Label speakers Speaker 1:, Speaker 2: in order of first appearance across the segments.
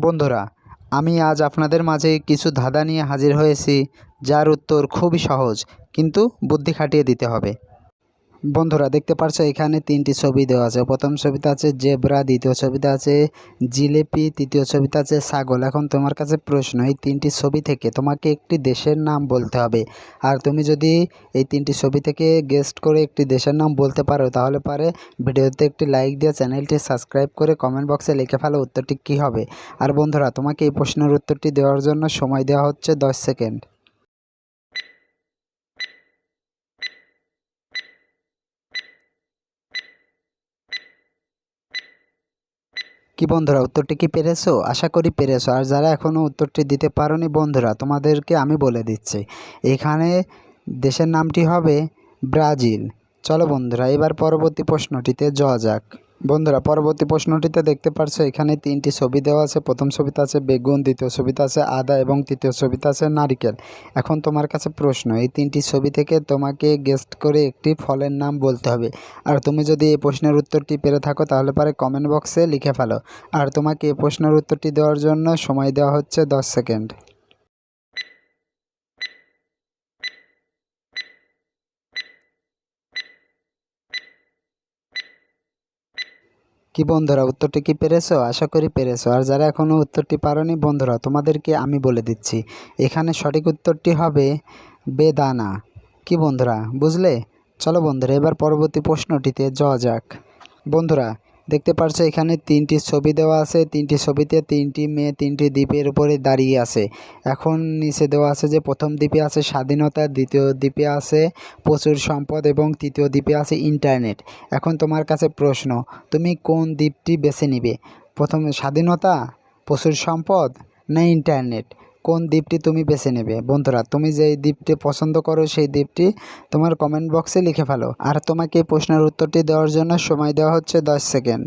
Speaker 1: বন্ধুরা, আমি আজ আপনাদের মাঝে কিছু ধাঁধা নিয়ে হাজির হয়েছি, যার উত্তর খুবই সহজ, কিন্তু বুদ্ধি খাটিয়ে দিতে হবে। বন্ধুরা, দেখতে পারছো এখানে তিনটি ছবি দেওয়া আছে। প্রথম ছবিতে আছে জেব্রা, দ্বিতীয় ছবিতে আছে জিলেপি, তৃতীয় ছবিতে আছে ছাগল। এখন তোমার কাছে প্রশ্ন, এই তিনটি ছবি থেকে তোমাকে একটি দেশের নাম বলতে হবে। আর তুমি যদি এই তিনটি ছবি থেকে গেস্ট করে একটি দেশের নাম বলতে পারো, তাহলে পারে ভিডিওতে একটি লাইক দিয়ে চ্যানেলটি সাবস্ক্রাইব করে কমেন্ট বক্সে লিখে ফেলো উত্তরটি কী হবে। আর বন্ধুরা, তোমাকে এই প্রশ্নের উত্তরটি দেওয়ার জন্য সময় দেওয়া হচ্ছে 10 সেকেন্ড। কি বন্ধুরা, উত্তরটি কি পেরেছো? আশা করি পেরেছো। আর যারা এখনও উত্তরটি দিতে পারোনি বন্ধুরা, তোমাদেরকে আমি বলে দিচ্ছি, এখানে দেশের নামটি হবে ব্রাজিল। চলো বন্ধুরা, এবার পরবর্তী প্রশ্নটিতে যাওয়া যাক। বন্ধুরা, পরবর্তী প্রশ্নটিতে দেখতে পারছো এখানে তিনটি ছবি দেওয়া আছে। প্রথম ছবিতে আছে বেগুন, দ্বিতীয় ছবিতে আছে আদা এবং তৃতীয় ছবিতে আছে নারিকেল। এখন তোমার কাছে প্রশ্ন, এই তিনটি ছবি থেকে তোমাকে গেস্ট করে একটি ফলের নাম বলতে হবে। আর তুমি যদি এই প্রশ্নের উত্তরটি পেরে থাকো, তাহলে পারে কমেন্ট বক্সে লিখে ফেলো। আর তোমাকে এই প্রশ্নের উত্তরটি দেওয়ার জন্য সময় দেওয়া হচ্ছে 10 সেকেন্ড। কি বন্ধুরা, উত্তরটি কি পেরেছো? আশা করি পেরেছো। আর যারা এখনও উত্তরটি পারোনি বন্ধুরা, তোমাদেরকে আমি বলে দিচ্ছি, এখানে সঠিক উত্তরটি হবে বেদানা। কি বন্ধুরা, বুঝলে? চলো বন্ধুরা, এবার পরবর্তী প্রশ্নটিতে যাওয়া যাক। বন্ধুরা, দেখতে পারছো এখানে তিনটি ছবি দেওয়া আছে। তিনটি ছবিতে তিনটি মেয়ে তিনটি দ্বীপের উপরে দাঁড়িয়ে আছে। এখন নিচে দেওয়া আছে যে প্রথম দ্বীপে আছে স্বাধীনতা, দ্বিতীয় দ্বীপে আছে প্রচুর সম্পদ এবং তৃতীয় দ্বীপে আছে ইন্টারনেট। এখন তোমার কাছে প্রশ্ন, তুমি কোন দ্বীপটি বেছে নিবে? প্রথমে স্বাধীনতা, প্রচুর সম্পদ না ইন্টারনেট? কোন দ্বীপটি তুমি বেছে নেবে? বন্ধুরা, তুমি যেই দ্বীপটি পছন্দ করো সেই দ্বীপটি তোমার কমেন্ট বক্সে লিখে ফেলো। আর তোমাকে এই প্রশ্নের উত্তরটি দেওয়ার জন্য সময় দেওয়া হচ্ছে 10 সেকেন্ড।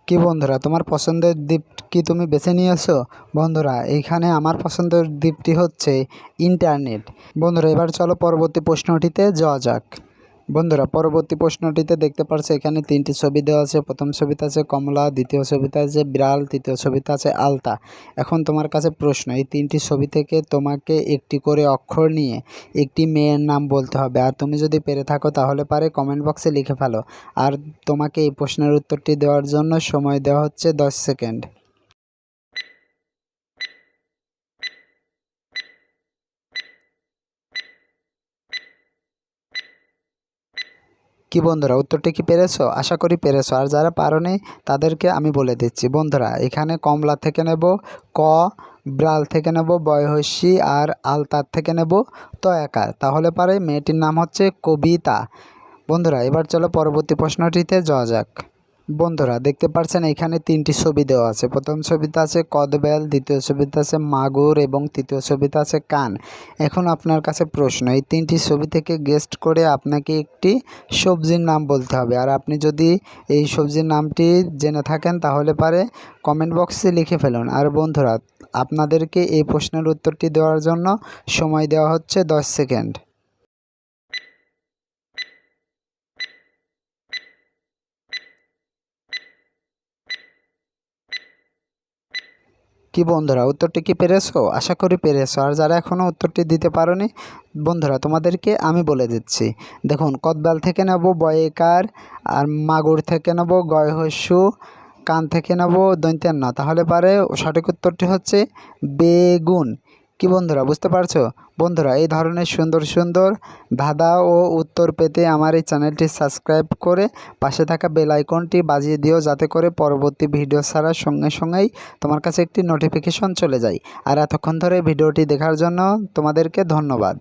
Speaker 1: কি বন্ধুরা, তোমার পছন্দের দ্বীপ কি তুমি বেছে নিয়েছো? বন্ধুরা, এইখানে আমার পছন্দের দ্বীপটি হচ্ছে ইন্টারনেট। বন্ধুরা, এবার চলো পরবর্তী প্রশ্নটিতে যাওয়া যাক। বন্ধুরা, পরবর্তী প্রশ্নটিতে দেখতে পাচ্ছ এখানে তিনটি ছবি দেওয়া আছে। প্রথম ছবিতে আছে কমলা, দ্বিতীয় ছবিতে আছে বিড়াল, তৃতীয় ছবিতে আছে আলতা। এখন তোমার কাছে প্রশ্ন, এই তিনটি ছবি থেকে তোমাকে একটি করে অক্ষর নিয়ে একটি মেয়ের নাম বলতে হবে। আর তুমি যদি পেরে থাকো, তাহলে পারে কমেন্ট বক্সে লিখে ফেলো। আর তোমাকে এই প্রশ্নের উত্তরটি দেওয়ার জন্য সময় দেওয়া হচ্ছে 10 সেকেন্ড। কি বন্ধুরা, উত্তরটি কি পেরেছো? আশা করি পেরেছো। আর যারা পারোনি তাদেরকে আমি বলে দিচ্ছি। বন্ধুরা, এখানে কমলা থেকে নেব ক, ব্রাল থেকে নেব বয়হস্যি, আর আলতার থেকে নেব তয়াকার। তাহলে পারে মেয়েটির নাম হচ্ছে কবিতা। বন্ধুরা, এবার চলো পরবর্তী প্রশ্নটিতে যাওয়া যাক। বন্ধুরা, দেখতে পাচ্ছেন এখানে তিনটি ছবি দেওয়া আছে। প্রথম ছবিতে আছে কদবেল, দ্বিতীয় ছবিতে আছে মাগুর এবং তৃতীয় ছবিতে আছে কান। এখন আপনার কাছে প্রশ্ন, এই তিনটি ছবি থেকে গেস্ট করে আপনাকে একটি সবজির নাম বলতে হবে। আর আপনি যদি এই সবজির নামটি জেনে থাকেন, তাহলে পারে কমেন্ট বক্সে লিখে ফেলুন। আর বন্ধুরা, আপনাদেরকে এই প্রশ্নের উত্তরটি দেওয়ার জন্য সময় দেওয়া হচ্ছে 10 সেকেন্ড। কি বন্ধুরা, উত্তরটি কি পেরেছো? আশা করি পেরেছো। আর যারা এখনও উত্তরটি দিতে পারোনি বন্ধুরা, তোমাদেরকে আমি বলে দিচ্ছি। দেখুন, কদবেল থেকে নেব বয়েকার, আর মাগুর থেকে নেব গয়হস্যু, কান থেকে নেব দন্ত্যের ন। তাহলে পারে সঠিক উত্তরটি হচ্ছে বেগুন। কি বন্ধুরা, বুঝতে পারছো? বন্ধুরা, এই ধরনের সুন্দর সুন্দর ধাঁধা ও উত্তর পেতে আমার এই চ্যানেলটি সাবস্ক্রাইব করে পাশে থাকা বেল আইকনটি বাজিয়ে দিও, যাতে করে পরবর্তী ভিডিও ছাড়ার সঙ্গে সঙ্গেই তোমার কাছে একটি নোটিফিকেশন চলে যায়। আর এতক্ষণ ধরে ভিডিওটি দেখার জন্য তোমাদেরকে ধন্যবাদ।